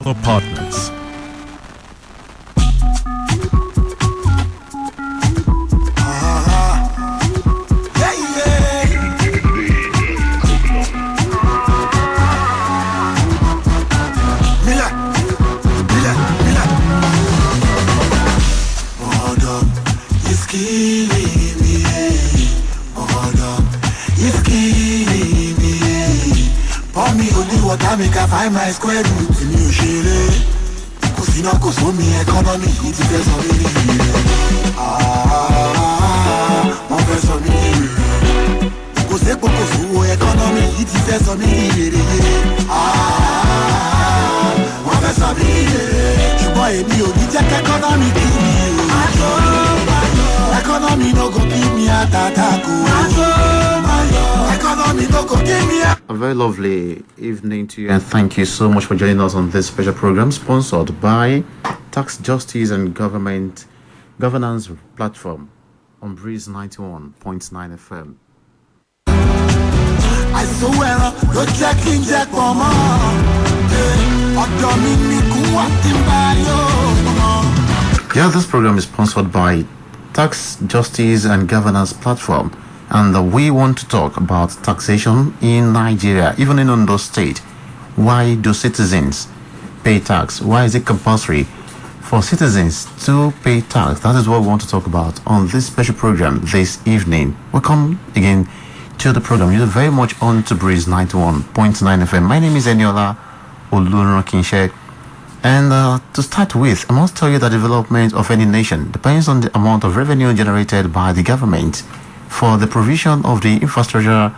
other partners. Make I find my square root in New Chile. Cause you know, cause for me economy, it depends on me. One verse on me. Cause they focus on economy, it depends on me. One verse on me. You boy, me, you take economy, kill me. Economy no go give me a attack. Economy no go give me a very lovely evening to you, and thank you so much for joining us on this special program sponsored by Tax Justice and Governance Platform on Breeze 91.9 FM. I swear, you're checking Jack Mama. Yeah, this program is sponsored by Tax Justice and Governance Platform. And we want to talk about taxation in Nigeria, even in Ondo State. Why do citizens pay tax? Why is it compulsory for citizens to pay tax? That is what we want to talk about on this special program this evening. Welcome again to the program. You're very much on to Breeze 91.9 FM. My name is Eniola Olunrokinshe. And to start with, I must tell you that development of any nation depends on the amount of revenue generated by the government. For the provision of the infrastructure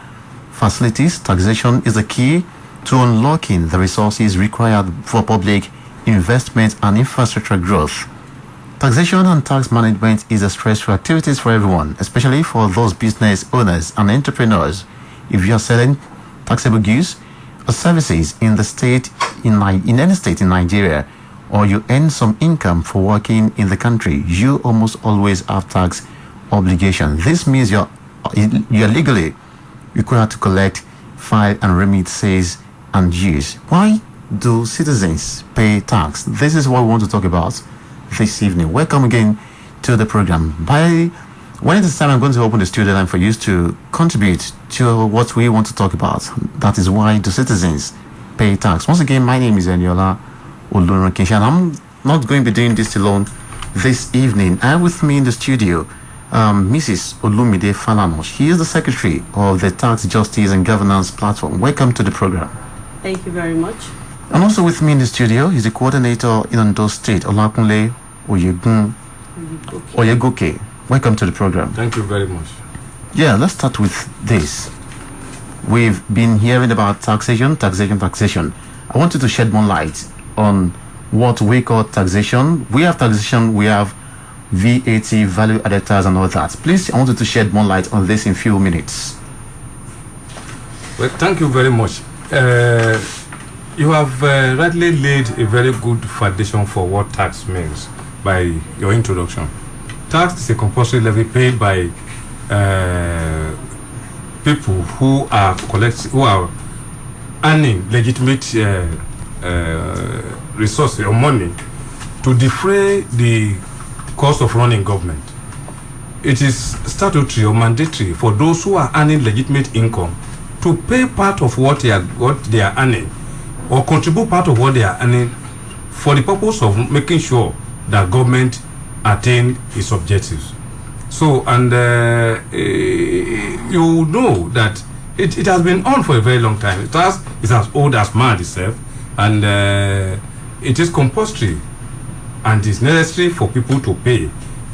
facilities, taxation is the key to unlocking the resources required for public investment and infrastructure growth. Taxation and tax management is a stressful activity for everyone, especially for those business owners and entrepreneurs. If you are selling taxable goods or services in the state, in any state in Nigeria, or you earn some income for working in the country, you almost always have tax obligation. This means you're legally required to collect, file, and remit sales and dues. Why do citizens pay tax? This is what we want to talk about this evening. Welcome again to the program. When it is time, I'm going to open the studio line for you to contribute to what we want to talk about. That is why do citizens pay tax. Once again, my name is Eniola Olunrokinshe, and I'm not going to be doing this alone this evening. I have with me in the studio Mrs. Olumide Falano. She is the secretary of the Tax Justice and Governance Platform. Welcome to the program. Thank you very much. And also with me in the studio is the coordinator in Ondo State, Olakunle Oyegoke. Welcome to the program. Thank you very much. Yeah, let's start with this. We've been hearing about taxation. I want you to shed more light on what we call taxation. We have taxation, we have VAT, value added tax, and all that. Please, I want you to shed more light on this in a few minutes. Well, thank you very much. You have rightly laid a very good foundation for what tax means by your introduction. Tax is a compulsory levy paid by people who are earning legitimate resources or money to defray the cost of running government. It is statutory or mandatory for those who are earning legitimate income to pay part of what they are earning, or contribute part of what they are earning for the purpose of making sure that government attain its objectives. So, and you know that it has been on for a very long time. It's as old as man itself, and it is compulsory and it's necessary for people to pay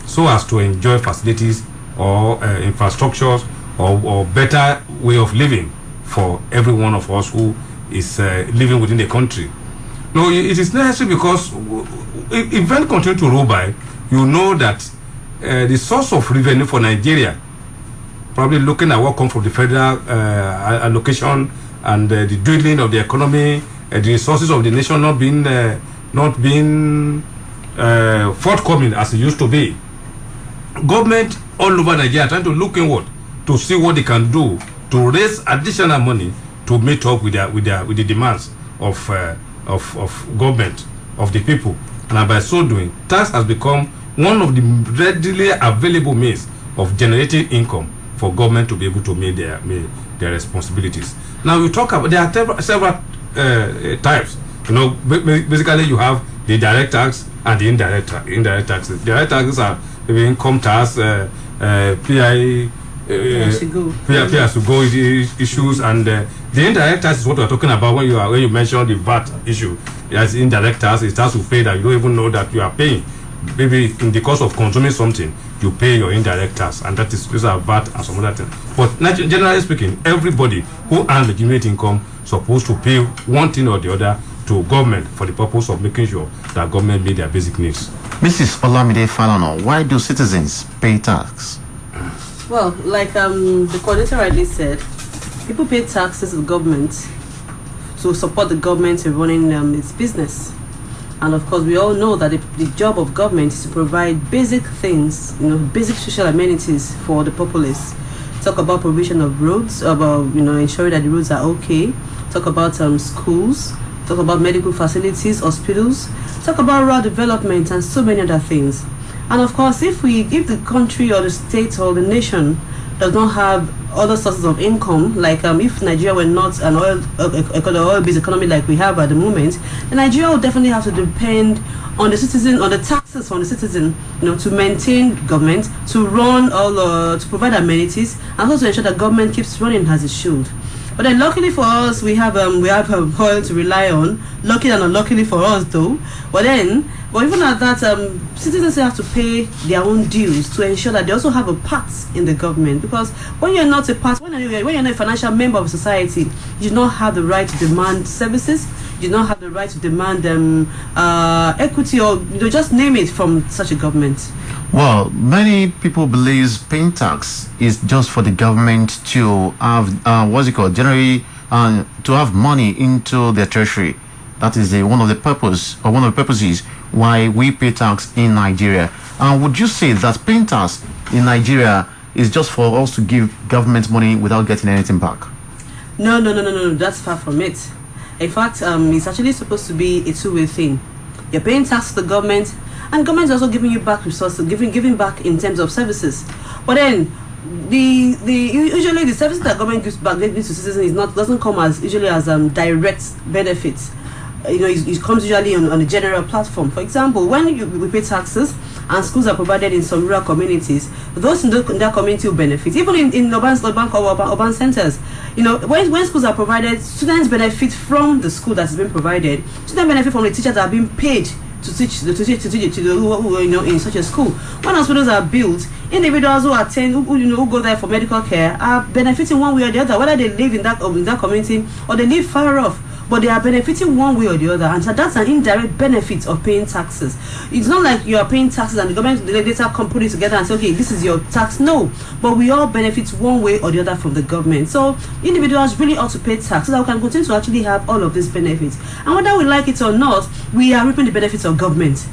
so as to enjoy facilities or infrastructures or better way of living for every one of us who is living within the country. No, it is necessary because if events continue to roll by, you know that the source of revenue for Nigeria, probably looking at what comes from the federal allocation and the dwindling of the economy, the resources of the nation not being forthcoming as it used to be. Government all over Nigeria trying to look inward to see what they can do to raise additional money to meet up with the demands of of government, of the people, and by so doing, tax has become one of the readily available means of generating income for government to be able to meet their responsibilities. Now we talk about there are several types. Basically you have the direct tax and the indirect taxes. Direct taxes are maybe income tax, PI as to go issues, and the indirect tax is what we're talking about when you mention the VAT issue. As indirect tax, it's tax you pay that you don't even know that you are paying. Maybe in the course of consuming something, you pay your indirect tax, and that is these are VAT and some other things. But generally speaking, everybody who earns legitimate income supposed to pay one thing or the other to government for the purpose of making sure that government meet their basic needs. Mrs. Olamide Falana, why do citizens pay tax? Well, like the coordinator rightly said, people pay taxes to the government to support the government in running its business. And of course, we all know that the job of government is to provide basic things, basic social amenities for the populace. Talk about provision of roads, about ensuring that the roads are okay. Talk about schools. Talk about medical facilities, hospitals. Talk about rural development and so many other things. And of course, if the country or the state or the nation does not have other sources of income, like if Nigeria were not an oil-based economy like we have at the moment, then Nigeria would definitely have to depend on the citizen, on the taxes from the citizen, to maintain government, to run to provide amenities, and also to ensure that government keeps running as it should. But then, luckily for us, we have oil to rely on. Luckily and unluckily for us, though. But even at that, citizens have to pay their own dues to ensure that they also have a part in the government. Because when you're not a part, when you're not a financial member of society, you do not have the right to demand services. You do not have the right to demand equity or just name it from such a government. Well, many people believe paying tax is just for the government to have generally to have money into their treasury. That is one of the purposes why we pay tax in Nigeria. And would you say that paying tax in Nigeria is just for us to give government money without getting anything back? No. That's far from it. In fact, it's actually supposed to be a two-way thing. You're paying tax to the government, and government is also giving you back resources, giving back in terms of services. But then, usually the services that government gives back to citizens doesn't come as direct benefits. It comes usually on a general platform. For example, when we pay taxes and schools are provided in some rural communities, those in that community will benefit. Even in urban centers, when schools are provided, students benefit from the school that has been provided. Students benefit from the teachers that are being paid to teach in such a school. When hospitals are built, individuals who attend, who go there for medical care are benefiting one way or the other, whether they live in that community or they live far off. But they are benefiting one way or the other, and so that's an indirect benefit of paying taxes. It's not like you are paying taxes and the government later come put it together and say, okay, this is your tax. No, but we all benefit one way or the other from the government. So individuals really ought to pay tax so that we can continue to actually have all of these benefits. And whether we like it or not, we are reaping the benefits of government.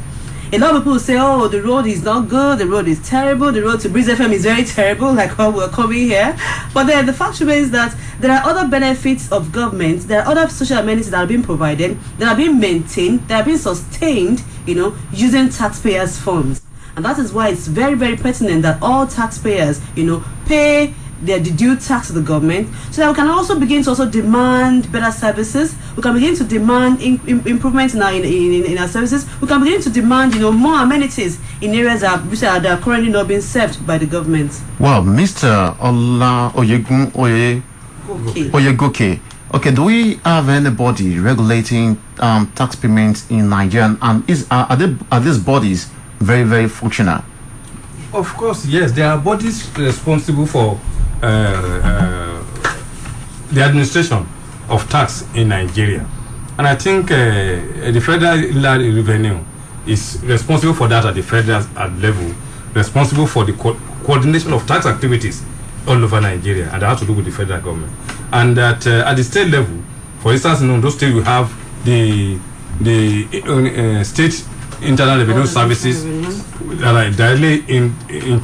A lot of people say, oh, the road is not good, the road is terrible, the road to Breeze FM is very terrible, like while we're coming here. But then the fact remains that there are other benefits of government, there are other social amenities that are being provided, that are being maintained, that are being sustained, using taxpayers' funds. And that is why it's very, very pertinent that all taxpayers, pay their due tax to the government, so that we can also begin to demand better services. We can begin to demand improvements in our services. We can begin to demand more amenities in areas that are currently not being served by the government. Well, Mr. Ola Oyegoke, okay, do we have anybody regulating tax payments in Nigeria, and are these bodies very, very functional? Of course, yes. There are bodies responsible for the administration of tax in Nigeria, and I think the Federal Inland Revenue is responsible for that at the federal level, responsible for the coordination of tax activities all over Nigeria, and that has to do with the federal government. And that at the state level, for instance, in those states we have the state internal revenue services that are directly in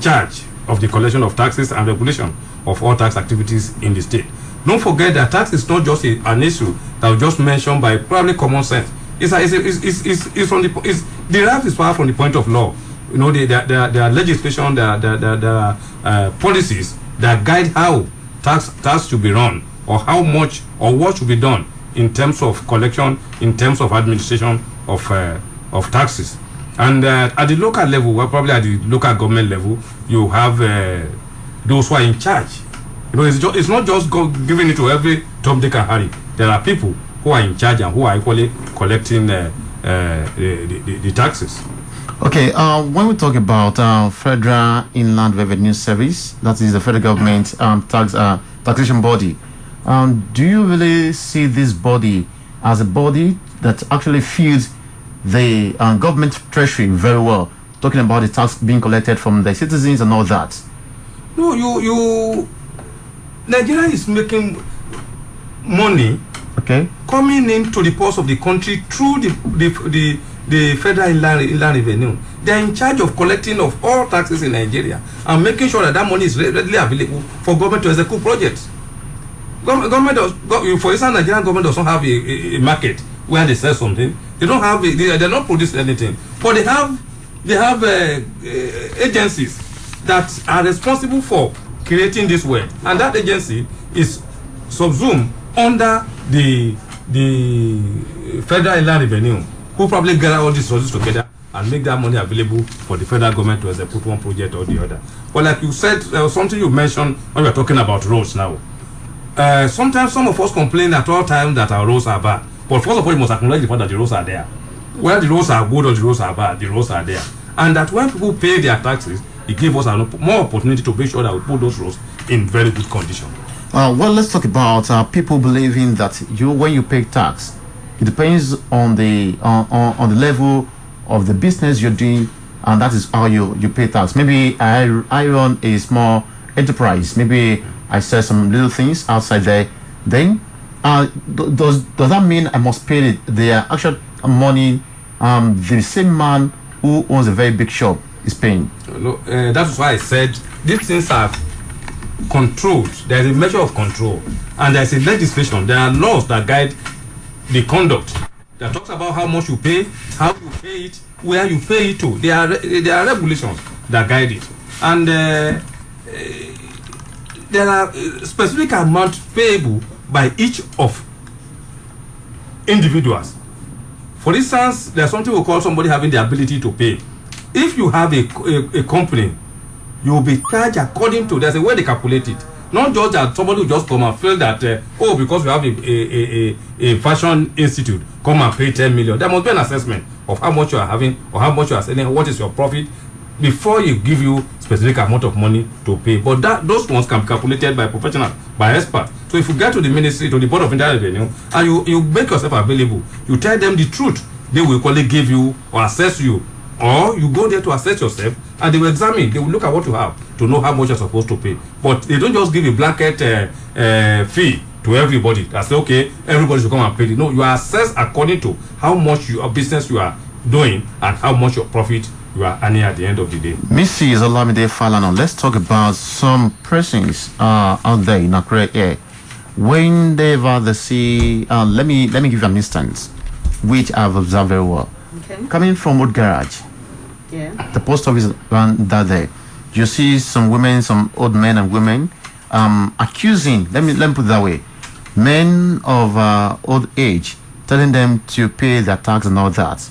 charge of the collection of taxes and regulation of all tax activities in the state. Don't forget that tax is not just an issue that was just mentioned by probably common sense. It's from the derived its power from the point of law. You know, there are legislation, there are policies that guide how tax should be run, or how much or what should be done in terms of collection, in terms of administration of taxes. And at the local level, well, probably at the local government level, you have those who are in charge. You know, it's not just giving it to every Tom, Dick, and Harry. There are people who are in charge and who are equally collecting the taxes. Okay, when we talk about Federal Inland Revenue Service, that is the federal government taxation body, do you really see this body as a body that actually feeds the government treasury very well, talking about the tax being collected from the citizens and all that? No, Nigeria is making money, okay, coming into the purse of the country through the Federal Inland Revenue. They are in charge of collecting of all taxes in Nigeria and making sure that money is readily available for government to execute projects. For instance, Nigerian government does not have a market where they sell something. They don't have they're not producing anything, but they have agencies that are responsible for creating this wealth, and that agency is subsumed under the Federal Inland Revenue, who probably gather all these resources together and make that money available for the federal government to execute one project or the other. But like you said, something you mentioned when we are talking about roads now. Sometimes some of us complain at all times that our roads are bad. But first of all, you must acknowledge the fact that the roads are there. Whether the roads are good or the roads are bad, the roads are there. And that when people pay their taxes, it gives us more opportunity to make sure that we put those roads in very good condition. Well, let's talk about people believing that when you pay tax, it depends on the level of the business you're doing, and that is how you pay tax. Maybe I run a small enterprise. Maybe I sell some little things outside there. Then does that mean I must pay the actual money the same man who owns a very big shop is paying? That's why I said these things are controlled. There is a measure of control, and there is a legislation. There are laws that guide the conduct that talks about how much you pay, how you pay it, where you pay it to. There are regulations that guide it, and there are specific amounts payable by each of individuals. For instance, there's something we call somebody having the ability to pay. If you have a company, you will be charged according to, there's a way they calculate it. Not just that somebody will just come and feel that, because we have a fashion institute, come and pay 10 million. There must be an assessment of how much you are having or how much you are selling, what is your profit, before you give you specific amount of money to pay. But those ones can be calculated by professionals, by experts. So if you get to the ministry, to the Board of Internal Revenue, and you make yourself available, you tell them the truth, they will equally give you or assess you. Or you go there to assess yourself, and they will examine, they will look at what you have to know how much you're supposed to pay. But they don't just give a blanket fee to everybody that say, okay, everybody should come and pay it. No, you are assessed according to how much your business you are doing and how much your profit you are earning at the end of the day. Mrs. Olamide Falana, let's talk about some persons out there in Accra here. Whenever they see, let me give you an instance, which I've observed very well. Okay. Coming from Wood Garage, Yeah. the post office around that day, you see some women, some old men and women, accusing, let me put it that way, men of old age, telling them to pay their tax and all that.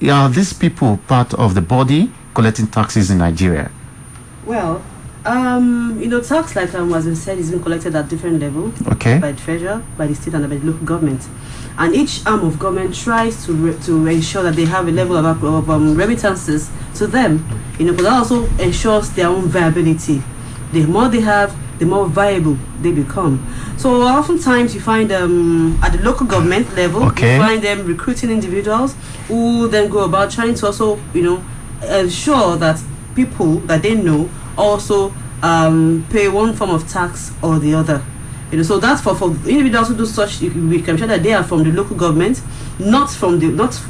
Are these people part of the body collecting taxes in Nigeria? Well, tax, like as we said, is being collected at different levels. Okay. By the federal, by the state, and by the local government. And each arm of government tries to ensure that they have a level of remittances to them. But that also ensures their own viability. The more they have, the more viable they become. So oftentimes you find at the local government level, Okay. you find them recruiting individuals who then go about trying to also, ensure that people that they know also pay one form of tax or the other. So that's for individuals who do such. We can ensure that they are from the local government, not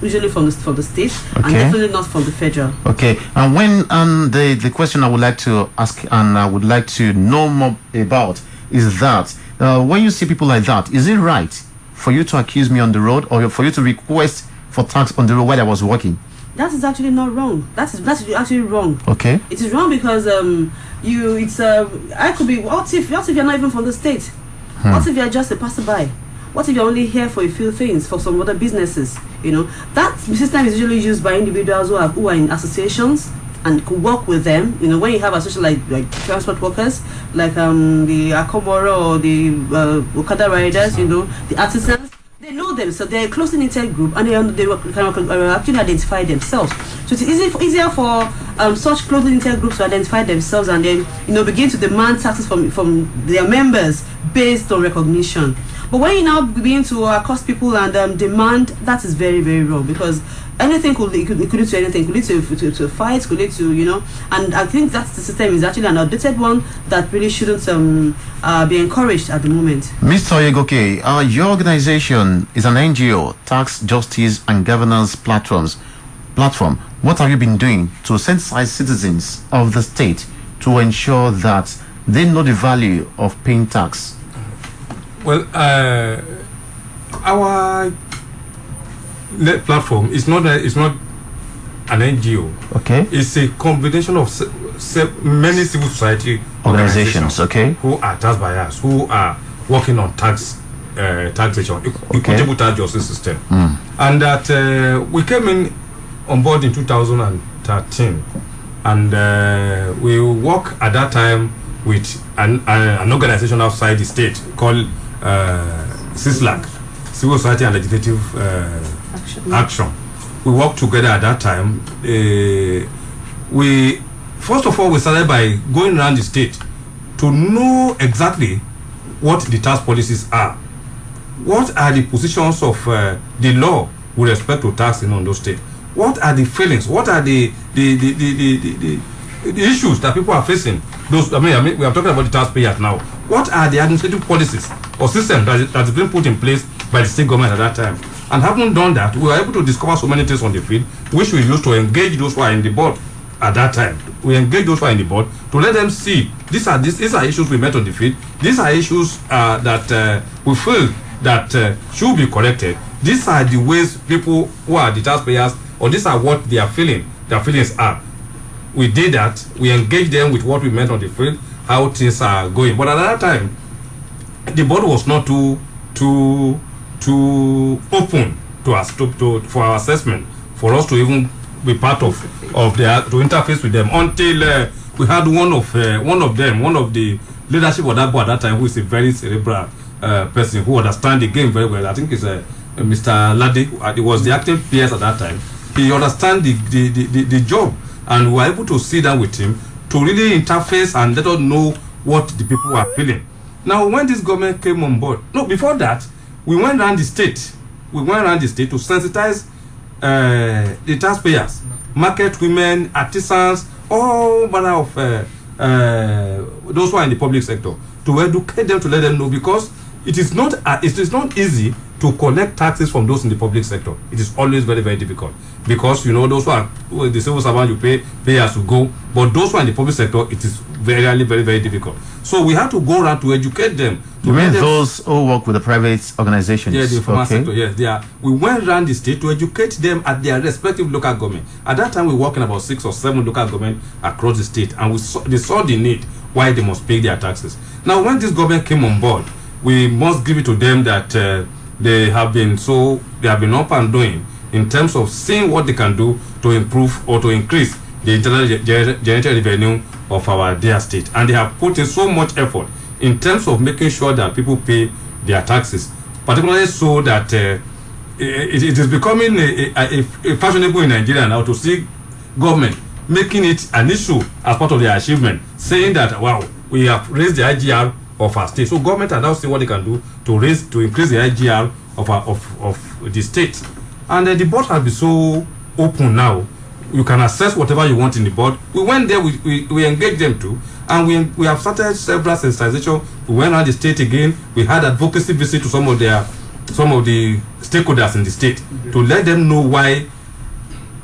usually from the state, and Okay. definitely not from the federal. Okay, and when the question I would like to ask and I would like to know more about is that when you see people like that, is it right for you to accuse me on the road or for you to request for tax on the road while I was working? That is actually not wrong. That's actually wrong. Okay. It is wrong because I could be. What if you're not even from the state? What if you're just a passerby? What if you're only here for a few things, for some other businesses? You know, that system is usually used by individuals who are in associations and could work with them. You know, when you have associations like transport workers, like the Akomoro or the Okada riders, you know, the artisans, they know them, so they're a closely knitted group, and they can actually identify themselves. So it's easier for such closely knitted groups to identify themselves and then, you know, begin to demand taxes from their members based on recognition. But when you now begin to accost people and demand, that is very, very wrong, because anything could lead to anything. Could lead to fights, could lead to, you know, and I think that the system is actually an outdated one that really shouldn't be encouraged at the moment. Mr. Oyegoke, your organization is an NGO, Tax, Justice and Governance Platform. What have you been doing to sensitize citizens of the state to ensure that they know the value of paying tax? Well, our platform is not an NGO. Okay. It's a combination of many civil society organizations, okay, who are tax buyers, who are working on taxation, equitable tax justice system, and that we came on board in 2013, and we work at that time with an organization outside the state called CISLAC, Civil Society and Legislative Action. We worked together at that time. We first of all, we started by going around the state to know exactly what the tax policies are. What are the positions of the law with respect to tax in Ondo State? What are the feelings? What are the issues that people are facing? Those, I mean, we are talking about the taxpayers now. What are the administrative policies or systems that has been put in place by the state government at that time? And having done that, we were able to discover so many things on the field, which we used to engage those who are in the board at that time. We engage those who are in the board to let them see these are issues we met on the field. These are issues that we feel that should be corrected. These are the ways people who are the taxpayers, or these are what they are feeling. Their feelings are. We did that. We engaged them with what we met on the field, how things are going. But at that time, the board was not too open to us for our assessment, for us to even be part of to interface with them, until we had one of the leadership of that board at that time, who is a very cerebral person who understands the game very well. I think it's Mr. Lade. He was the acting PS at that time. He understands the job, and we were able to sit down with him to really interface and let us know what the people are feeling. Now, when this government came on board, before that, we went around the state. We went around the state to sensitize the taxpayers, market women, artisans, all manner of those who are in the public sector, to educate them, to let them know, because it is not easy to collect taxes from those in the public sector. It is always very, very difficult, because, you know, those who are the civil servant, you pay as you go, but those who are in the public sector, it is very, very, very difficult. So we have to go around to educate them. You mean those who work with the private organizations? Yeah, the informal sector, yes. We went around the state to educate them at their respective local government. At that time, we were working about 6 or 7 local government across the state, and they saw the need why they must pay their taxes. Now, when this government came on board, we must give it to them that they have been up and doing in terms of seeing what they can do to improve or to increase the internal generated revenue of our dear state. And they have put in so much effort in terms of making sure that people pay their taxes, particularly so that it is becoming a fashionable in Nigeria now to see government making it an issue as part of their achievement, saying that, wow, we have raised the IGR of our state. So government are now seeing what they can do to increase the IGR of the state. And the board has been so open now. You can access whatever you want in the board. We went there, we engaged them too, and we have started several sensitization. We went around the state again. We had advocacy visit to some of the stakeholders in the state to let them know why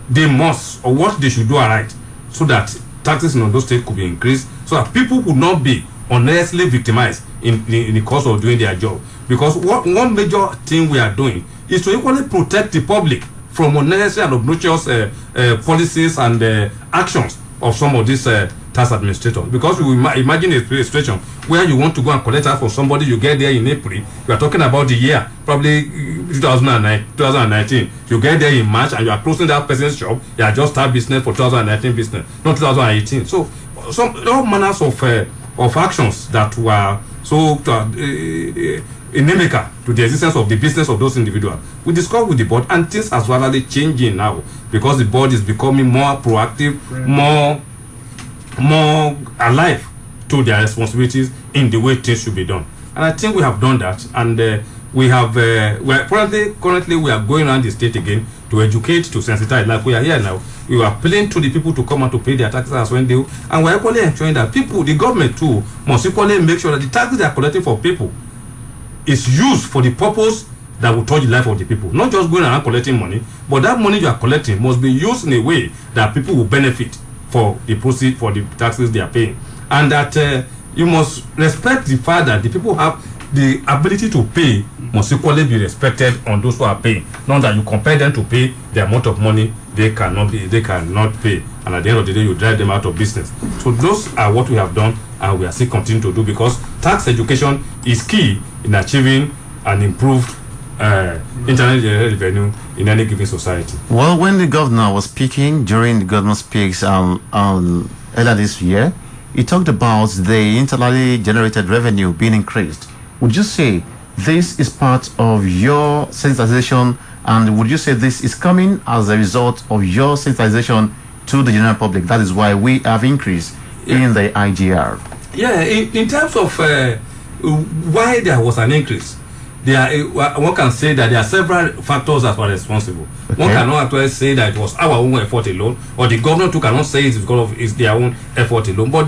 they must, or what they should do right, so that taxes in those states could be increased, so that people would not be unnecessarily victimized in the course of doing their job. Because one major thing we are doing is to equally protect the public from unnecessary and obnoxious policies and actions of some of these tax administrators. Because you imagine a situation where you want to go and collect tax from somebody, you get there in April, you are talking about the year, probably 2019, you get there in March and you are closing that person's shop, you are just start business for 2019 business, not 2018. So all manners of actions that were so inimical to the existence of the business of those individuals. We discussed with the board, and things are slightly changing now because the board is becoming more proactive, more alive to their responsibilities in the way things should be done. And I think we have done that, and we have currently we are going around the state again to educate, to sensitize. Like we are here now, we are appealing to the people to come out to pay their taxes as when they do, and we are equally ensuring that people, the government too, must equally make sure that the taxes they are collecting for people is used for the purpose that will touch the life of the people. Not just going around collecting money, but that money you are collecting must be used in a way that people will benefit for the proceeds, for the taxes they are paying. And that you must respect the fact that the people have the ability to pay must equally be respected on those who are paying. Not that you compel them to pay the amount of money they cannot pay, and at the end of the day you drive them out of business. So those are what we have done, and we are still continuing to do, because tax education is key in achieving an improved internal revenue in any given society. Well, when the governor was speaking during the governor speaks earlier this year, he talked about the internally generated revenue being increased. Would you say this is part of your sensitization, and would you say this is coming as a result of your sensitization to the general public? That is why we have increased in the IGR. Yeah, in terms of why there was an increase, one can say that there are several factors that were responsible. Okay. One cannot actually say that it was our own effort alone, or the governor too cannot say it's because of their own effort alone. But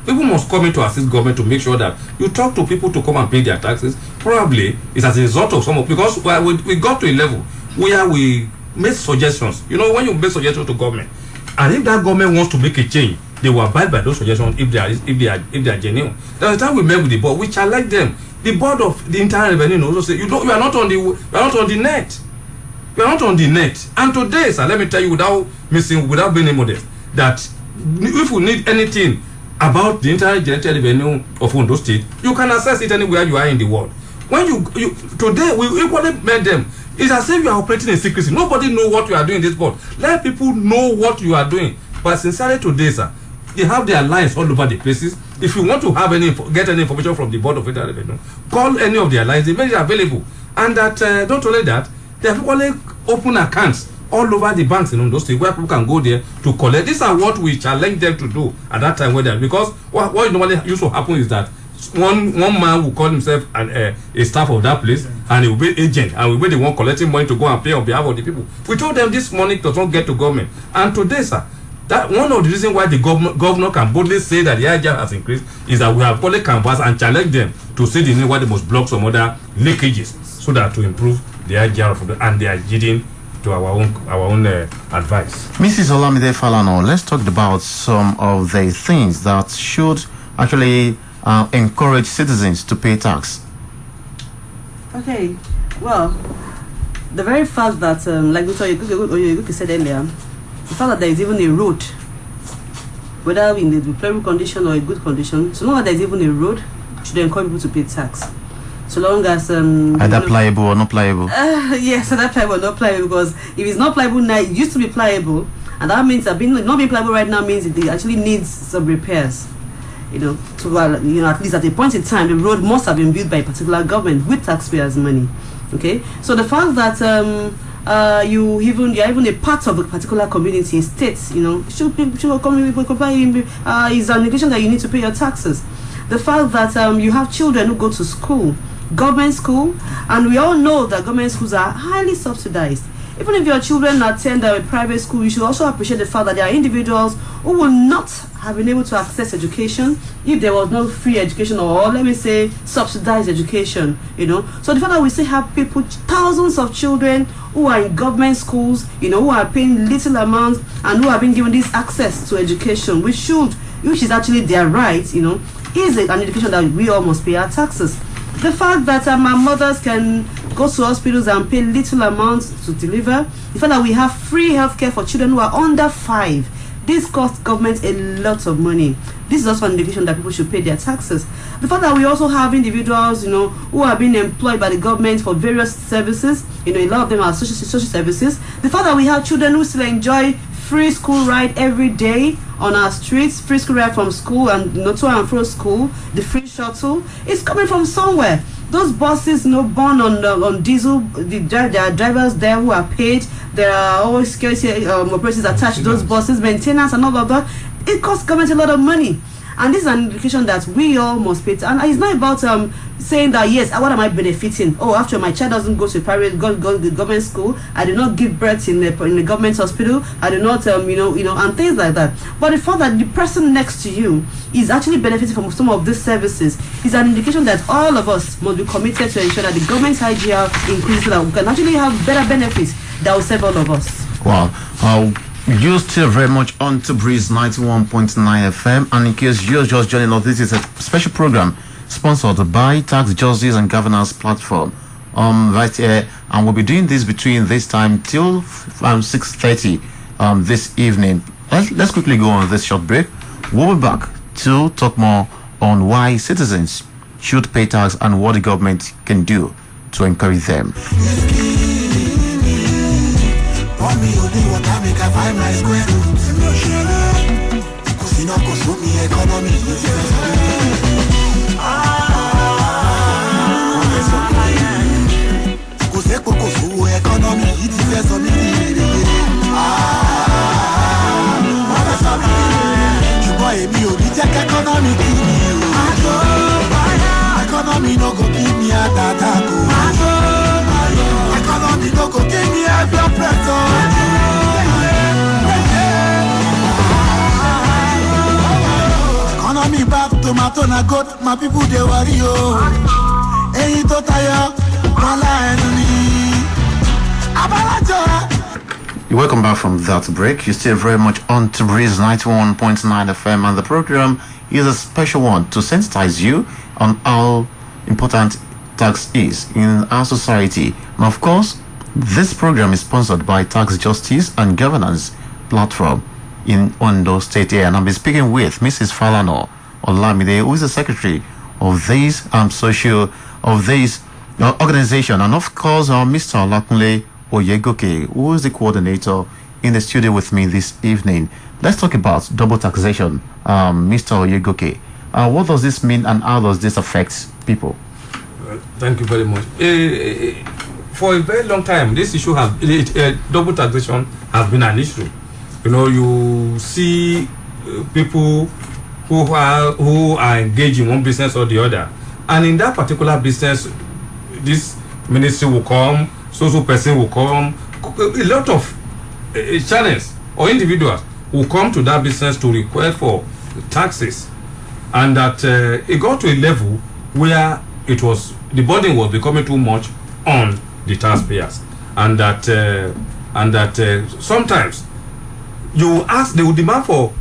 people must come in to assist government to make sure that you talk to people to come and pay their taxes. Probably it's as a result of because we got to a level where we made suggestions. You know, when you make suggestions to government, and if that government wants to make a change, they will abide by those suggestions if they are genuine. There's a time we met with the board, we challenged them. The board of the internal revenue also say you are not on the net. You are not on the net. And today, sir, let me tell you without being modest, that if you need anything about the internal generated revenue of Ondo State, you can access it anywhere you are in the world. When you today we equally met them. It's as if you are operating in secrecy. Nobody know what you are doing in this board. Let people know what you are doing. But sincerely today, sir, they have their lines all over the places. If you want to have get any information from the Board of Internal Revenue, call any of their lines. They make it available. And that not only that, they have equally open accounts all over the banks in Ondo State where people can go there to collect. These are what we challenge them to do at that time. Because what normally used to happen is that one man will call himself a staff of that place, and he will be agent, and will be the one collecting money to go and pay on behalf of the people. We told them this money does not get to government. And today, sir, that one of the reasons why the governor can boldly say that the IGR has increased is that we have fully canvassed and challenged them to see the need why they must block some other leakages so that to improve the IGR, and they are yielding to our own advice. Mrs. Olamide Falano, let's talk about some of the things that should actually encourage citizens to pay tax. Okay, well, the very fact that, like you said earlier, the fact that there is even a road, whether in a deplorable condition or a good condition, so long as there is even a road, should encourage people to pay tax. So long as either pliable or not pliable. Yes, either pliable or not pliable, because if it's not pliable now, it used to be pliable, and that means that not being pliable right now means it actually needs some repairs. You know, to at least at a point in time, the road must have been built by a particular government with taxpayers' money. Okay, so the fact that you're even a part of a particular community, state, should comply is an indication that you need to pay your taxes. The fact that you have children who go to school, government school, and we all know that government schools are highly subsidized. Even if your children attend a private school, you should also appreciate the fact that there are individuals who will not have been able to access education if there was no free education, or let me say subsidized education, So the fact that we still have people, thousands of children who are in government schools, who are paying little amounts and who have been given this access to education, which is actually their right, is an indication that we all must pay our taxes. The fact that our mothers can go to hospitals and pay little amounts to deliver, the fact that we have free healthcare for children who are under 5, this costs government a lot of money. This is also an indication that people should pay their taxes. The fact that we also have individuals, who are being employed by the government for various services, a lot of them are social services. The fact that we have children who still enjoy free school ride every day on our streets, free school ride from school and to and from school, the free shuttle, is coming from somewhere. Those buses, born on diesel, there are drivers there who are paid. There are always security operators attached to those buses, maintenance and all of that. It costs government a lot of money. And this is an indication that we all must pay. And it's not about saying that, yes, what am I benefiting? Oh, after my child doesn't go to private, go to government school, I do not give birth in the government hospital, I do not, and things like that. But the fact that the person next to you is actually benefiting from some of these services is an indication that all of us must be committed to ensure that the government's IGR increases so that we can actually have better benefits that will serve all of us. Wow. You're still very much on to Breeze 91.9 FM, and in case you're just joining us, this is a special program sponsored by Tax Justice and Governance Platform right here, and we'll be doing this between this time till 6:30 this evening. Let's quickly go on this short break. We'll be back to talk more on why citizens should pay tax and what the government can do to encourage them. Me only what I make, I find my square root. Cause you know, cause me economy. Cause economy, it's the best of me. You buy me, you take economy, economy no go give me a data. Economy no go give me a blood pressure. Economy back tomato na goat, my people they worry yo. Hey to tire, mala enemy. Abalajo. Welcome back from that break. You're still very much on to Breeze 91.9 FM, and the program is a special one to sensitize you on how important tax is in our society. And of course, this program is sponsored by Tax Justice and Governance Platform in Ondo State here, and I'll be speaking with Mrs. Falano Olamide, who is the secretary of this organization, and of course Mr. Olakunle Oyegoke, who is the coordinator, in the studio with me this evening. Let's talk about double taxation. Mr. Oyegoke, what does this mean and how does this affect people? Thank you very much. For a very long time, this issue double taxation has been an issue. You see people who are engaged in one business or the other, and in that particular business, this ministry will come, social person will come, a lot of channels or individuals will come to that business to request for taxes, and that it got to a level where the burden was becoming too much on the taxpayers, and that sometimes they will demand for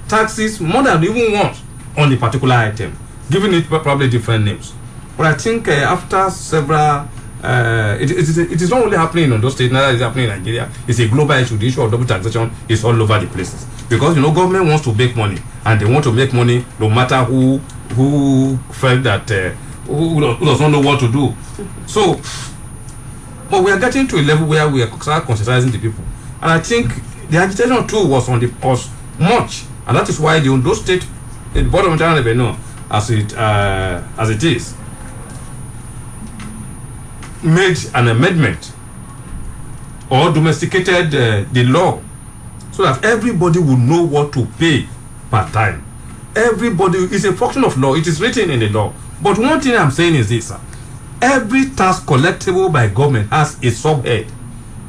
taxes more than even once on the particular item, giving it probably different names. But I think after several, it is not only happening in those states, neither is it happening in Nigeria. It's a global issue. The issue of double taxation is all over the places, because government wants to make money, and they want to make money no matter who felt that who does not know what to do. So, but we are getting to a level where we are start conscientizing the people, and I think the agitation too was much, and that is why the Ondo State, the Board of Internal Revenue, as it is, made an amendment or domesticated the law so that everybody will know what to pay per time. Everybody is a function of law. It is written in the law. But one thing I'm saying is this, sir. Every tax collectible by government has a subhead.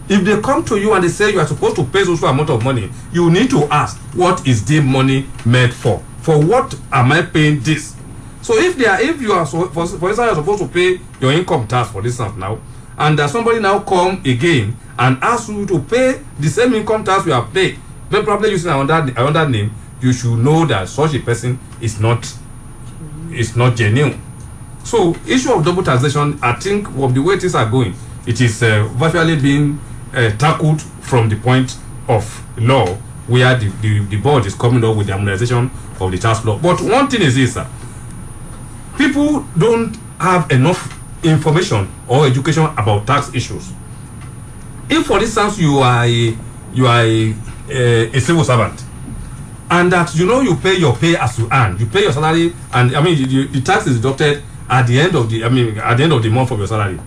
If they come to you and they say you are supposed to pay social amount of money, you need to ask, what is the money made for? For what am I paying this? So if you are for instance, you are supposed to pay your income tax for this now, and somebody now come again and ask you to pay the same income tax you have paid, then probably using another name, you should know that such a person is not is not genuine. So, issue of double taxation, I think, of the way things are going, it is virtually being tackled from the point of law, where the board is coming up with the harmonization of the tax law. But one thing is this, sir, people don't have enough information or education about tax issues. If, for instance, you are a civil servant, and that you pay your pay as you earn, you pay your salary, and the tax is deducted at the end of the month of your salary,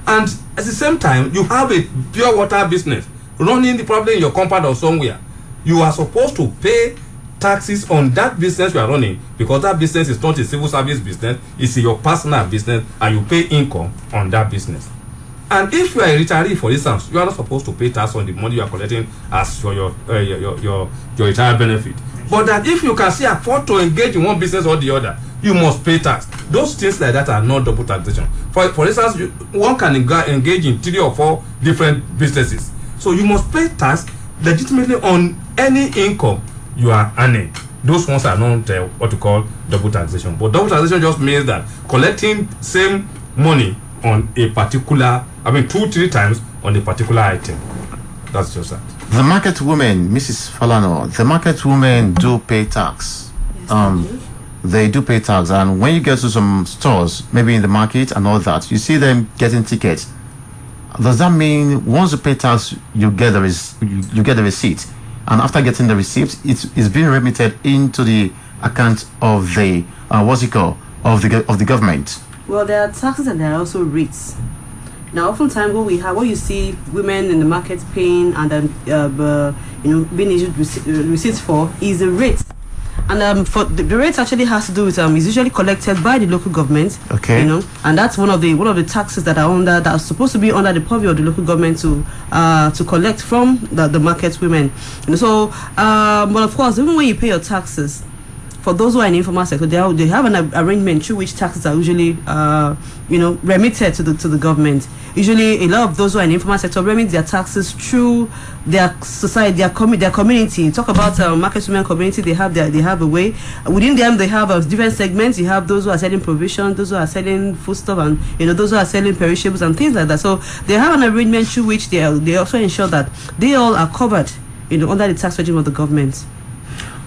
and at the same time you have a pure water business running probably in your compound or somewhere. You are supposed to pay taxes on that business you are running, because that business is not a civil service business, it's your personal business, and you pay income on that business. And if you are a retiree, for instance, you are not supposed to pay tax on the money you are collecting as your retirement benefit. But that if you can see afford to engage in one business or the other, you must pay tax. Those things like that are not double taxation. For instance, one can engage in 3 or 4 different businesses. So you must pay tax legitimately on any income you are earning. Those ones are not what we call double taxation. But double taxation just means that collecting same money on a particular, 2-3 times on a particular item. That's just that. The market women, Mrs. Falano, the market women do pay tax. Yes, they do pay tax, and when you get to some stores, maybe in the market and all that, you see them getting tickets. Does that mean once you pay tax, you get the receipt, and after getting the receipt, it's being remitted into the account of the of the government? Well, there are taxes and there are also rates. Now, oftentimes what you see women in the market paying and being issued receipts for is the rate. And for the rate actually has to do with is usually collected by the local government. Okay. And that's one of the taxes that are supposed to be under the purview of the local government to collect from the market women. But of course, even when you pay your taxes, for those who are in the informal sector, they have an arrangement through which taxes are usually remitted to the government. Usually, a lot of those who are in the informal sector remit their taxes through their society, their community. Talk about market women community. They have a way within them. They have different segments. You have those who are selling provision, those who are selling foodstuff, and those who are selling perishables and things like that. So they have an arrangement through which they also ensure that they all are covered under the tax regime of the government.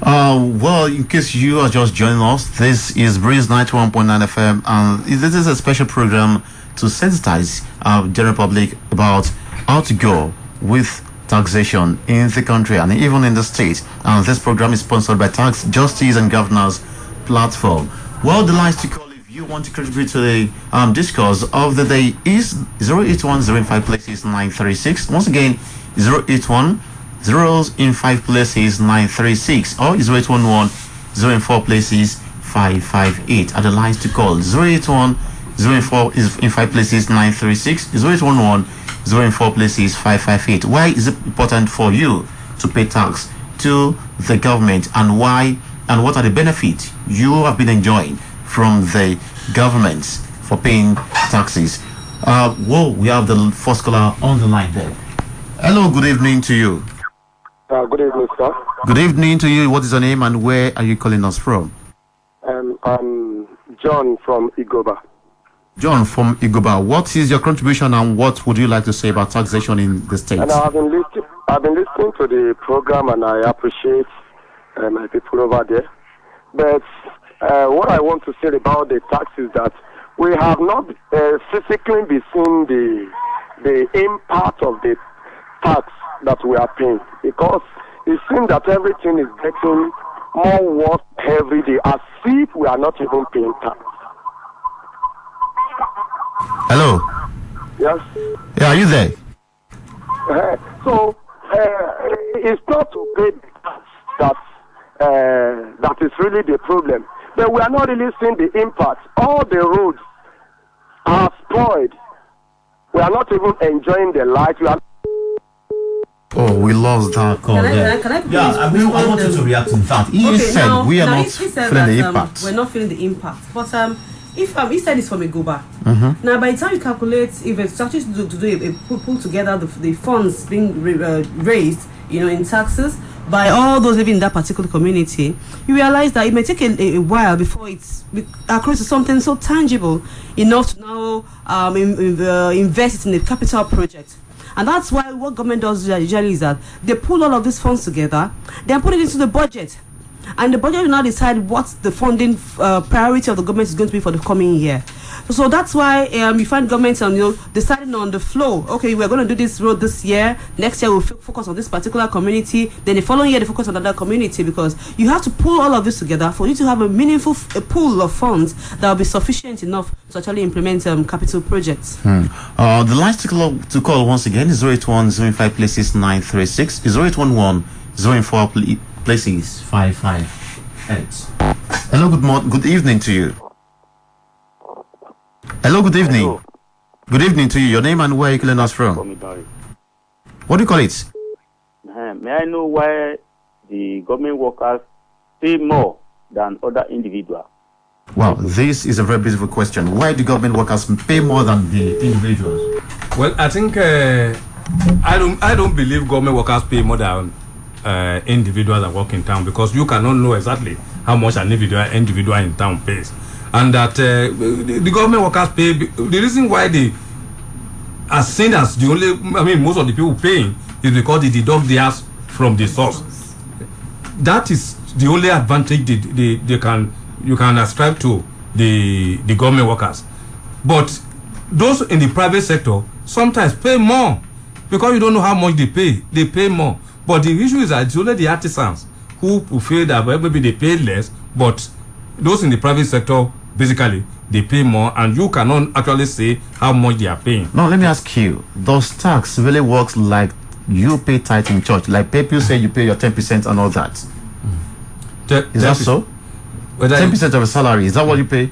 Well, in case you are just joining us, this is Breeze 91.9 FM, and this is a special program to sensitize our general public about how to go with taxation in the country and even in the state. And this program is sponsored by Tax Justice and Governance Platform. Well, the lines to call if you want to contribute to the discourse of the day is 081 0 in 5 places 936. Once again, 081 zeros in 5 places 936 or 0811 0 in 4 places 558. Are the lines to call 081 0 in 4 is in 5 places 936 0811 0 in 4 places 558. Why is it important for you to pay tax to the government, and why, and what are the benefits you have been enjoying from the government for paying taxes? We have the first caller on the line there. Hello, good evening to you. Good evening, sir. Good evening to you. What is your name and where are you calling us from? I'm John from Igoba. John from Igoba. What is your contribution and what would you like to say about taxation in the state? And I've been listening to the program, and I appreciate my people over there. But what I want to say about the tax is that we have not physically been seeing the impact of the tax that we are paying, because it seems that everything is getting more worse every day, as if we are not even paying tax. Hello. Yes. Yeah, are you there? So it's not to pay the tax that is really the problem, but we are not really seeing the impact. All the roads are spoiled. We are not even enjoying the light. Oh, we lost that call there. Can I I want you to react to that. He said we are not feeling the impact. We're not feeling the impact. But if he said it's from Igoba. Now, by the time you calculate, if it's actually pull together the funds being raised, in taxes, by all those living in that particular community, you realize that it may take a while before it's accrues to something so tangible enough to now invest in a capital project. And that's why what government does usually is that they pull all of these funds together, then put it into the budget. And the budget will now decide what the funding priority of the government is going to be for the coming year. So that's why you find governments deciding on the flow. Okay, we're going to do this road this year. Next year we'll focus on this particular community. Then the following year they focus on another community, because you have to pull all of this together for you to have a meaningful pool of funds that will be sufficient enough to actually implement capital projects. The last to call once again is 081 05 places 936, is 0811 04 places 558. Hello, good evening to you. Hello, good evening. Hello. Good evening to you. Your name and where you calling us from? What do you call it? May I know why the government workers pay more than other individuals? Wow, this is a very beautiful question. Why do government workers pay more than the individuals? Well, I think I don't believe government workers pay more than individuals that work in town, because you cannot know exactly how much an individual in town pays. And that the government workers pay. The reason why they are seen as the only, most of the people paying is because they deduct theirs from the source. That is the only advantage you can ascribe to the government workers. But those in the private sector sometimes pay more, because you don't know how much they pay. They pay more. But the issue is that it's only the artisans who feel that maybe they pay less, but those in the private sector, basically, they pay more, and you cannot actually say how much they are paying. Now, let me ask you, does tax really works like you pay tithe in church? Like people say you pay your 10% and all that. Is that so? 10% of a salary, is that what you pay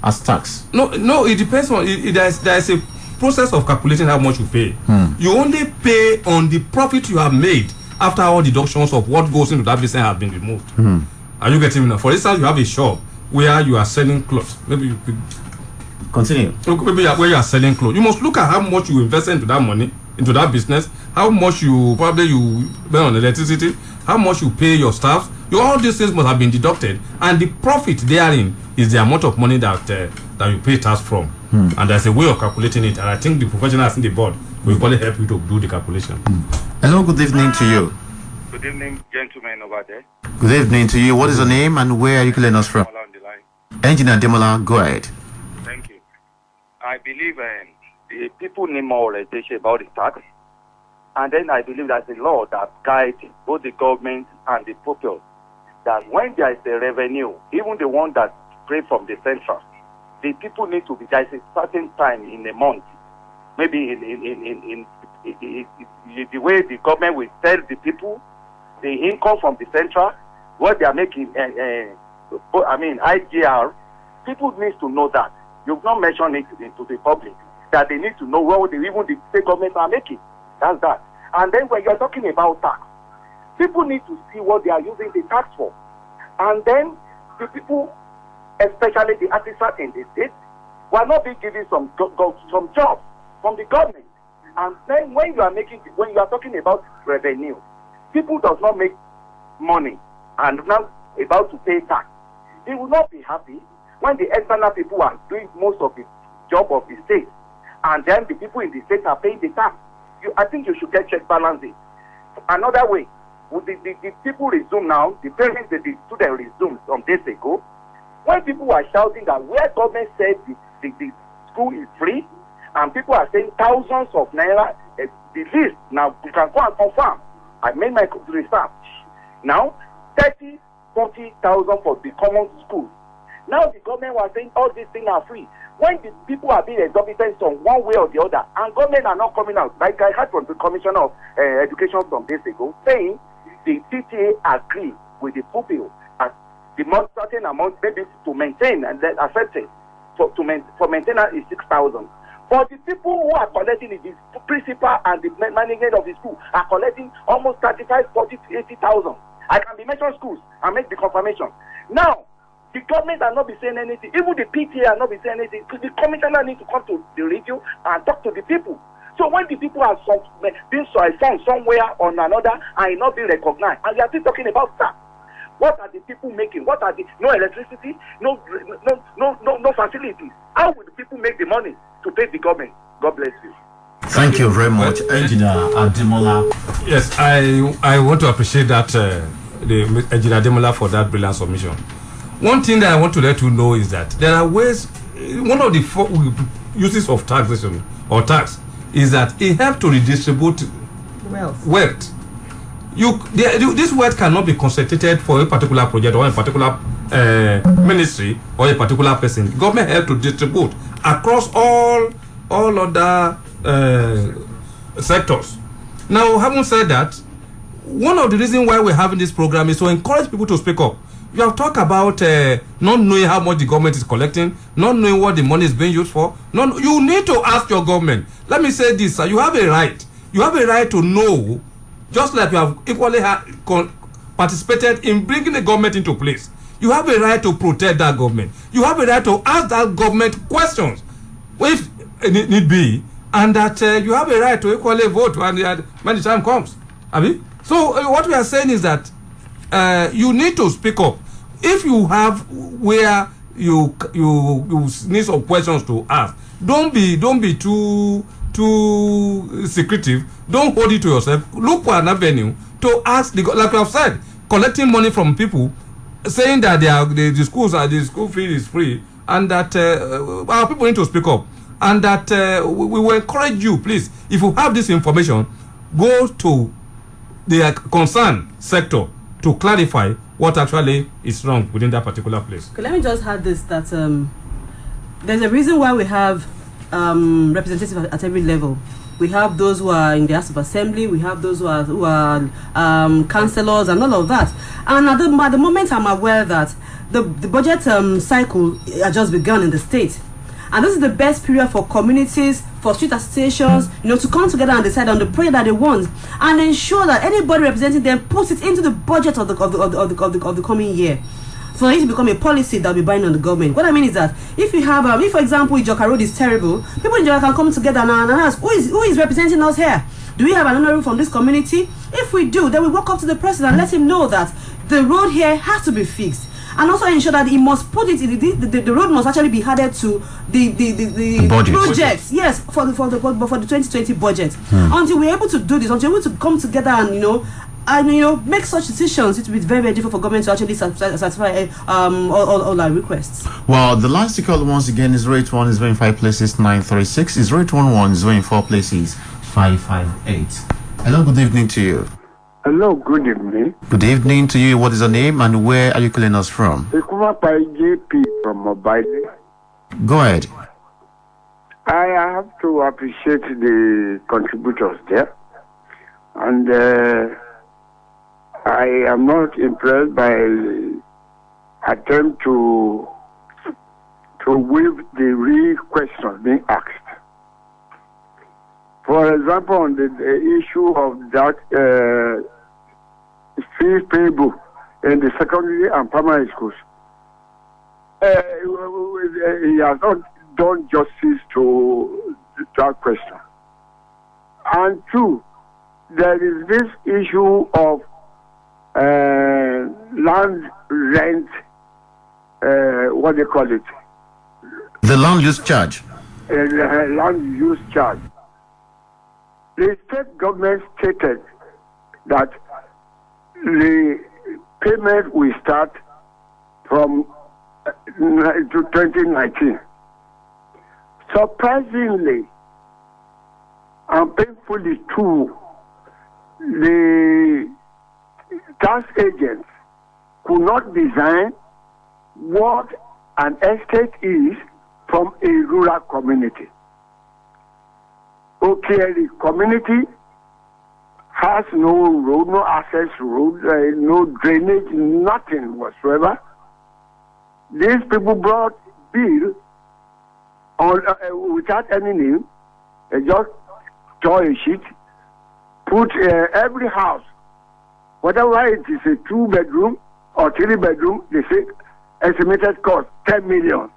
as tax? No, it depends on, there's a process of calculating how much you pay. You only pay on the profit you have made after all deductions of what goes into that business have been removed. Are you getting me now? For instance, you have a shop where you are selling clothes. Maybe you could continue. Maybe where you are selling clothes. You must look at how much you invest into that money, into that business, how much you spend on electricity, how much you pay your staff. All these things must have been deducted, and the profit therein is the amount of money that you pay tax from. And there's a way of calculating it, and I think the professionals in the board will probably help you to do the calculation. Hello, good evening to you. Good evening, gentlemen over there. Good evening to you. What is your name and where are you calling us from? Engineer Demola, go ahead. Thank you. I believe the people need more orientation about the tax, and then I believe that's the law that guides both the government and the people, that when there is a revenue, even the one that pay from the central, the people need to be, there is a certain time in a month, maybe in the way the government will tell the people the income from the central, what they are making, IGR, people need to know that. You've not mentioned it to the public, that they need to know what even the state governments are making. That's that. And then when you're talking about tax, people need to see what they are using the tax for. And then the people, especially the artisans in the state, will not be given some jobs from the government. And then when you are talking about revenue, people does not make money and now about to pay tax. They will not be happy when the external people are doing most of the job of the state, and then the people in the state are paying the tax. I think you should get check balancing. Another way, would the people resume now, the parents, the students resume some days ago, when people were shouting that where government said the school is free, and people are saying thousands of naira, the list, now you can go and confirm. I made my research. Now, 30,000, 40,000 for the common schools. Now the government was saying all these things are free. When the people are being exorbitant on one way or the other, and government are not coming out, like I heard from the Commissioner of Education some days ago, saying the PTA agree with the pupil at the certain amount maybe to maintain and then accept it. For maintenance is 6,000. But the people who are collecting it, the principal and the management of the school are collecting almost 35, 40 to 80,000. I can be mentioned schools and make the confirmation. Now, the government are not be saying anything. Even the PTA are not be saying anything. The commissioner need to come to the radio and talk to the people. So when the people are being assigned somewhere or another and not being recognized, and you are still talking about that, what are the people making? What are the no electricity, no facilities? How would the people make the money to pay the government? God bless you. Thank you very much, Engineer Ademola. Yes, I want to appreciate that the Engineer Ademola for that brilliant submission. One thing that I want to let you know is that there are ways. One of the uses of taxation or tax is that it helps to redistribute wealth. This wealth cannot be concentrated for a particular project or a particular ministry or a particular person. Government helps to distribute across all other sectors. Now, having said that, one of the reasons why we're having this program is to encourage people to speak up. You have talked about not knowing how much the government is collecting, not knowing what the money is being used for. You need to ask your government. Let me say this, sir. You have a right. You have a right to know, just like you have equally participated in bringing the government into place. You have a right to protect that government. You have a right to ask that government questions, if need be, and that you have a right to equally vote when the time comes. So what we are saying is that you need to speak up. If you have where you need some questions to ask, don't be too secretive. Don't hold it to yourself. Look for an avenue to ask. Like you have said, collecting money from people, saying that the school fee is free, and that our people need to speak up, and that we will encourage you, please, if you have this information, go to the concerned sector to clarify what actually is wrong within that particular place. Okay, let me just add this, that there's a reason why we have representatives at every level. We have those who are in the House of Assembly, we have those who are councillors and all of that. And at the moment, I'm aware that the budget cycle has just begun in the state. And this is the best period for communities, for street associations, to come together and decide on the project that they want, and ensure that anybody representing them puts it into the budget of the coming year. For it to become a policy that will be binding on the government. What I mean is that if you have, if for example, Ijoka Road is terrible, people in Ijoka can come together and ask, who is representing us here? Do we have an honorable from this community? If we do, then we walk up to the president and let him know that the road here has to be fixed. And also ensure that he must put it in the road must actually be added to the projects. Yes, for the 2020 budget. Until we're able to do this, until we're able to come together and make such decisions, it will be very, very difficult for government to actually satisfy all our requests. Well, the last to call once again is 081 is in 5 places 936, is 081 is in 4 places 558. Hello, good evening to you. Hello, good evening. Good evening to you. What is your name and where are you calling us from? Ikumapai JP from Mobile. Go ahead. I have to appreciate the contributors there. And I am not impressed by attempt to weave the real questions being asked. For example, on the issue of that fees payable in the secondary and primary schools, he has not done justice to that question. And two, there is this issue of land rent, what they call it? The land use charge. Land use charge. The state government stated that the payment will start from 2019. Surprisingly and painfully too, the tax agents could not design what an estate is from a rural community. Okay, the community has no road, no access road, no drainage, nothing whatsoever. These people brought bill on without any name. They just tore a sheet, put every house, whatever it is, a 2-bedroom or 3-bedroom, they say estimated cost 10 million.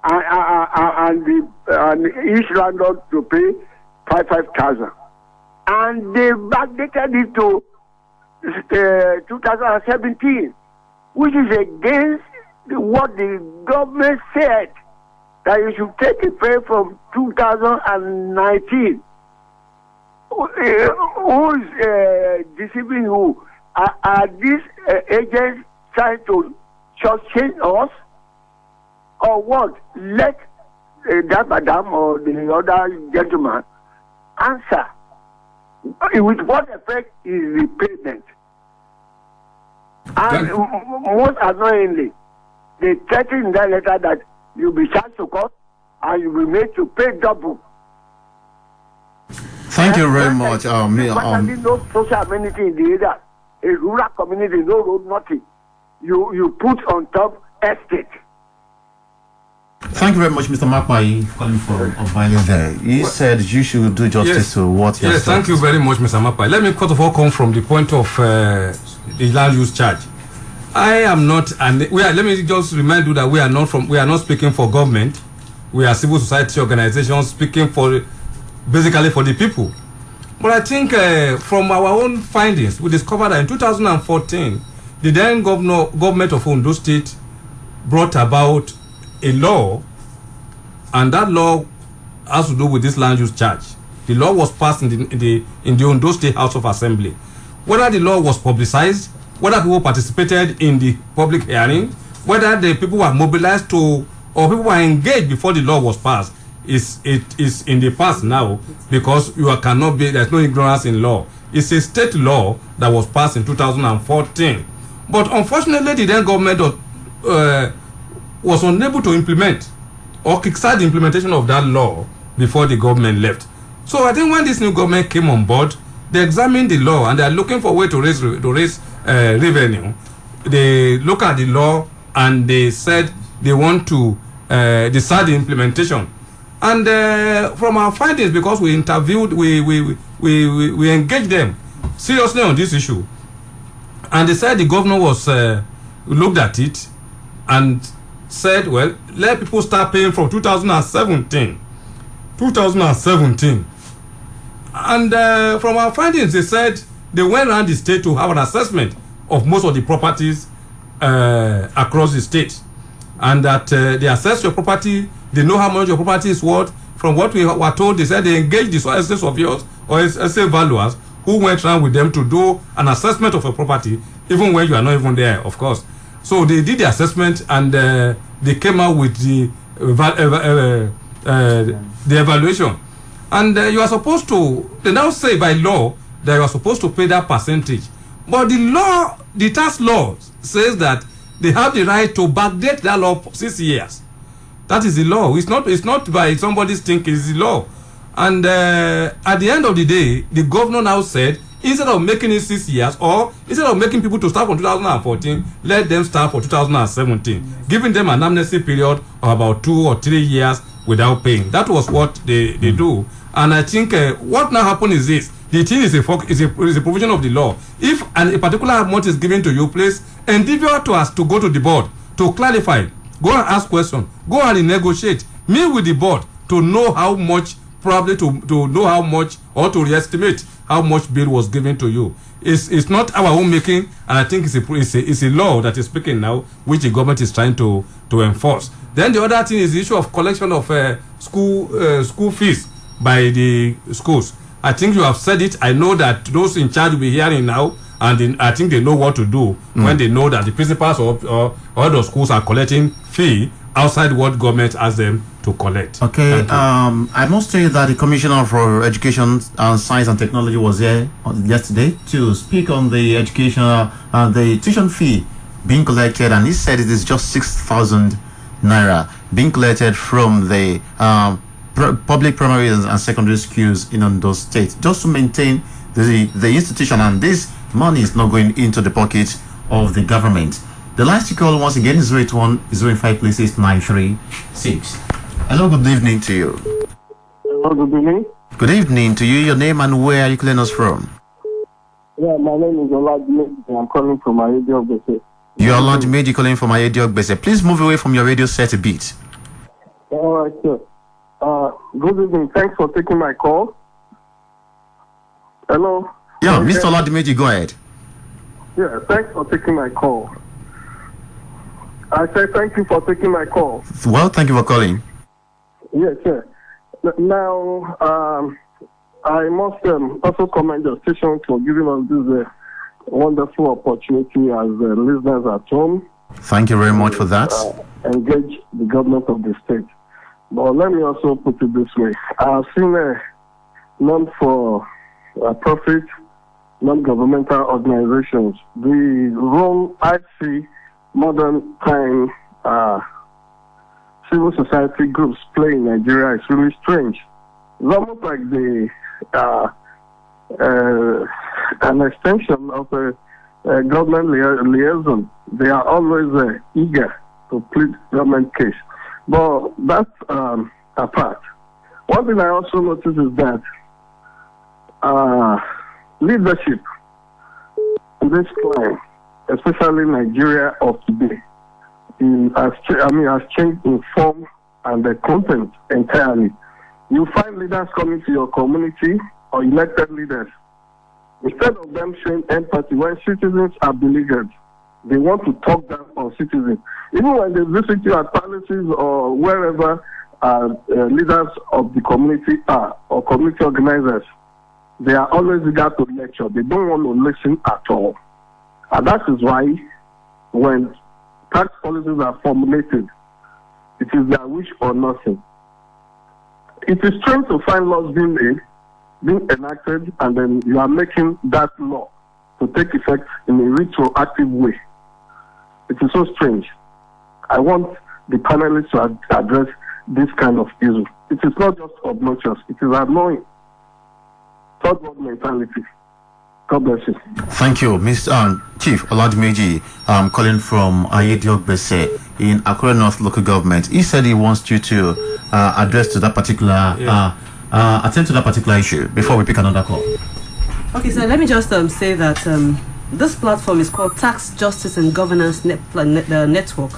and each landlord to pay 5,000. And they backdated it to 2017, which is against what the government said, that you should take a pay from 2019. Who is deceiving who? Are these agents trying to shortchange us? Or what? Let that madam or the other gentleman answer. With what effect is the payment? And most annoyingly, they threaten in that letter that you'll be charged to court and you'll be made to pay double. Thank you very much. No social amenity in the area, a rural community, no road, nothing. You put on top estate. Thank you very much, Mr. Makpai, calling for violence there. He said you should do justice to what you Yes, thank you very much, Mr. Makpai. Let me first of all come from the point of the land use charge. I am not, and let me just remind you that we are not speaking for government. We are civil society organizations speaking for basically for the people. But I think from our own findings, we discovered that in 2014, the then government of Ondo State brought about a law, and that law has to do with this land use charge. The law was passed in the Ondo State House of Assembly. Whether the law was publicized, whether people participated in the public hearing, whether the people were mobilized to or people were engaged before the law was passed, it is in the past now, because there's no ignorance in law. It's a state law that was passed in 2014. But unfortunately, the then government was unable to implement or kickstart the implementation of that law before the government left. So I think when this new government came on board, they examined the law and they are looking for a way to raise revenue. They look at the law and they said they want to decide the implementation. And from our findings, because we interviewed, we engaged them seriously on this issue, and they said the governor was looked at it and said, well, let people start paying from 2017. And from our findings, they said they went around the state to have an assessment of most of the properties across the state, and that they assess your property, they know how much your property is worth. From what we were told, they said they engaged the estate surveyors or estate valuers who went around with them to do an assessment of a property, even when you are not even there, of course. So they did the assessment and they came out with the evaluation. And you are supposed to, they now say by law that you are supposed to pay that percentage. But the tax law says that they have the right to backdate that law for 6 years. That is the law. It's not by somebody's thinking, it's the law. And at the end of the day, the governor now said, instead of making it 6 years, or instead of making people to start from 2014, let them start for 2017, giving them an amnesty period of about 2 or 3 years without paying. That was what they do. And I think what now happened is this. The thing is a provision of the law. If a particular amount is given to you, please endeavor to go to the board to clarify. Go and ask questions. Go and negotiate. Meet with the board to know how much, probably to know how much, or to re-estimate how much bill was given to you. It's not our own making, and I think it's a law that is speaking now, which the government is trying to enforce. Then the other thing is the issue of collection of school fees by the schools. I think you have said it. I know that those in charge will be hearing now, and I think they know what to do when they know that the principals or the schools are collecting fee outside what government asks them to collect. Okay, I must say that the Commissioner for Education and Science and Technology was here yesterday to speak on the the tuition fee being collected, and he said it is just 6,000 naira being collected from the public primary and secondary schools in Ondo State, just to maintain the institution, and this money is not going into the pocket of the government. The last call once again is 081-05 places 936. Hello, good evening to you. Hello, good evening. Good evening to you. Your name and where are you calling us from? Yeah, my name is Oladimeji. I'm calling from Ayediogbese. You are Oladimeji calling from Ayediogbese. Please move away from your radio set a bit. All right, sir. Good evening. Thanks for taking my call. Hello? Yeah, Mr. Oladimeji, go ahead. Yeah, thanks for taking my call. I say thank you for taking my call. Well, thank you for calling. Yes, sir. Now, I must also commend the station for giving us this wonderful opportunity as listeners at home. Thank you very much for that. Engage the government of the state. But let me also put it this way. I've seen non-for-profit, non-governmental organizations. The role I see modern time civil society groups play in Nigeria is really strange. It's almost like an extension of a government liaison. They are always eager to plead government case. But that's apart. One thing I also notice is that leadership in this climb, especially Nigeria of today, has changed in form and the content entirely. You find leaders coming to your community or elected leaders. Instead of them showing empathy when citizens are beleaguered, they want to talk down on citizens. Even when they visit you at palaces or wherever leaders of the community are or community organizers, they are always eager to lecture. They don't want to listen at all. And that is why when tax policies are formulated, it is their wish or nothing. It is strange to find laws being made, being enacted, and then you are making that law to take effect in a retroactive way. It is so strange. I want the panelists to address this kind of issue. It is not just obnoxious, it is annoying. Third world mentality. God bless you. Thank you, Mr. Chief Oladimeji, calling from Ayediogbese in Akure North Local Government. He said he wants you to address to that particular, attend to that particular issue before we pick another call. Okay, so let me just say that this platform is called Tax Justice and Governance Network,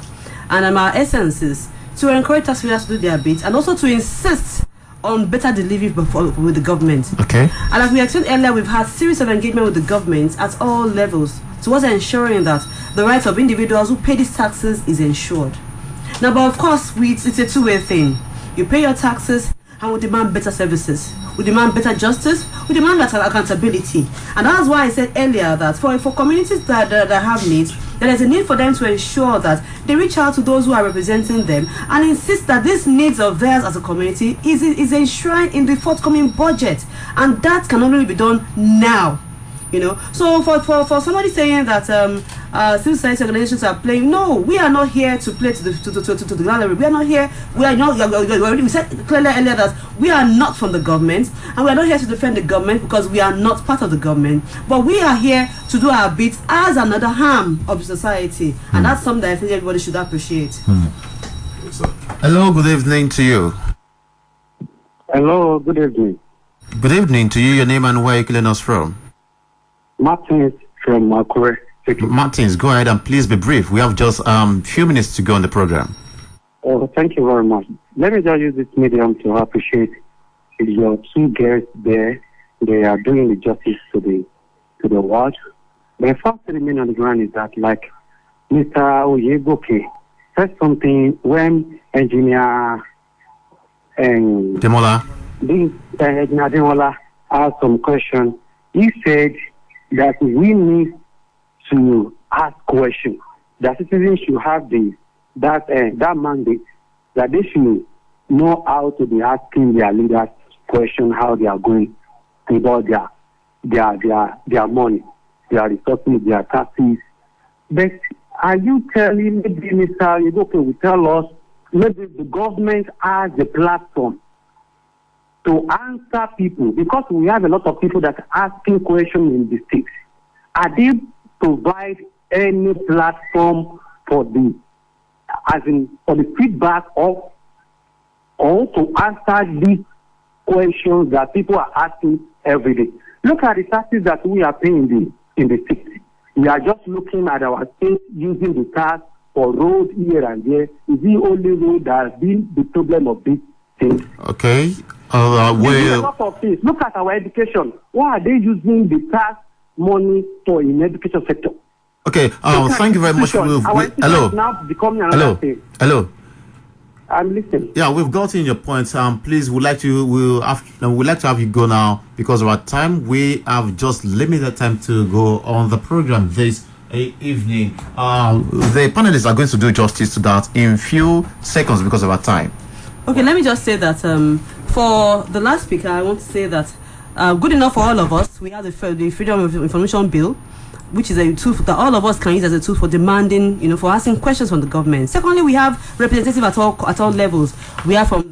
and our essence is to encourage taxpayers to do their bit and also to insist on better delivery with the government. Okay. And as we explained earlier, we've had series of engagement with the government at all levels towards ensuring that the rights of individuals who pay these taxes is ensured. Now, but of course, it's a two-way thing. You pay your taxes, and we demand better services. We demand better justice. We demand better accountability. And that's why I said earlier that for communities that have needs, there is a need for them to ensure that they reach out to those who are representing them and insist that these needs of theirs as a community is enshrined in the forthcoming budget. And that can only be done now. You know, so for somebody saying that civil society organizations are playing, no, we are not here to play to the gallery. We are not here. We said clearly earlier that we are not from the government, and we are not here to defend the government because we are not part of the government. But we are here to do our bit as another arm of society, and that's something that I think everybody should appreciate. Hello, good evening to you. Hello, good evening. Good evening to you. Your name and where you calling us from? Martins from Akure. Martins, go ahead and please be brief. We have just few minutes to go on the program. Oh, thank you very much. Let me just use this medium to appreciate your two guests there. They are doing the justice to the world. The fact remain on the ground is that, like Mr. Oyeboke said something when engineer Demola asked some question. He said that we need to ask questions. The citizens should have that mandate, that they should know how to be asking their leaders questions, how they are going about their money, their resources, their taxes. But are you telling maybe Mr. Iboke will tell us maybe the government has the platform to answer people, because we have a lot of people that are asking questions in the state. Are they provide any platform for the feedback or to answer these questions that people are asking every day? Look at the taxes that we are paying in the state. We are just looking at our state using the tax for road here and there. Is the only road that has been the problem of these things? Okay. A lot of things. Look at our education. Why are they using the tax money for in education sector? Okay. Thank you very much. Hello. Now becoming another thing. Hello. I'm listening. Yeah, we've gotten your point. Please, we'd like to have you go now because of our time. We have just limited time to go on the program this evening. The panelists are going to do justice to that in few seconds because of our time. Okay, let me just say that for the last speaker, I want to say that good enough for all of us. We have the Freedom of Information Bill, which is a tool that all of us can use as a tool for demanding, for asking questions from the government. Secondly, we have representatives at all levels. We have for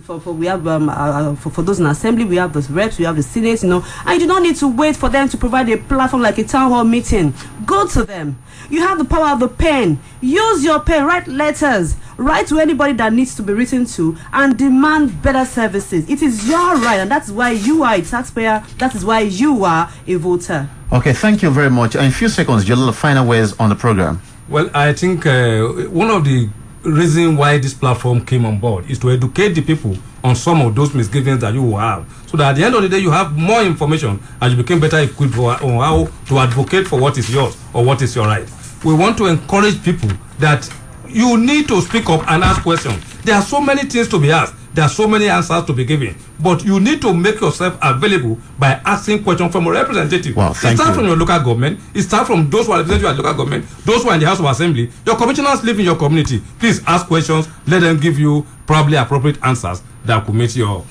those in assembly, we have the reps, we have the senate, and you do not need to wait for them to provide a platform like a town hall meeting. Go to them. You have the power of the pen. Use your pen. Write letters. Write to anybody that needs to be written to and demand better services. It is your right, and that's why you are a taxpayer. That is why you are a voter. Okay, thank you very much. In a few seconds, your final words on the program. Well, I think one of the reasons why this platform came on board is to educate the people on some of those misgivings that you will have, so that at the end of the day you have more information and you become better equipped on how to advocate for what is yours or what is your right. We want to encourage people that you need to speak up and ask questions. There are so many things to be asked. There are so many answers to be given, but you need to make yourself available by asking questions from a representative. Wow, it starts from your local government. It starts from those who are representing your local government, those who are in the House of Assembly. Your commissioners live in your community. Please ask questions. Let them give you probably appropriate answers that could meet your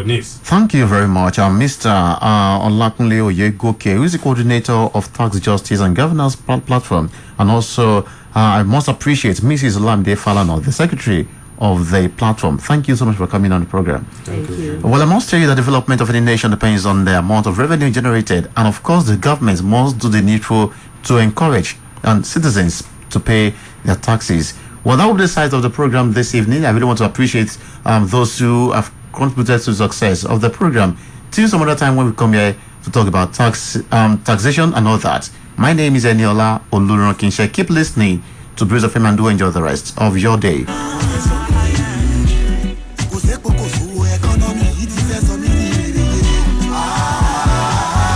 needs. Thank you very much. Mr. Olakunle Oyegoke, who is the coordinator of Tax Justice and Governance Platform, and also I must appreciate Mrs. Olamide Falana, the secretary of the platform. Thank you so much for coming on the program. Thank you. Well, I must tell you the development of any nation depends on the amount of revenue generated, and of course the government must do the needful to encourage citizens to pay their taxes. Well, that will be the size of the program this evening. I really want to appreciate those who have contributed to the success of the program. Till some other time when we come here to talk about taxation and all that. My name is Eniola Oluronkinshe. Keep listening to Breeze of FM and do enjoy the rest of your day.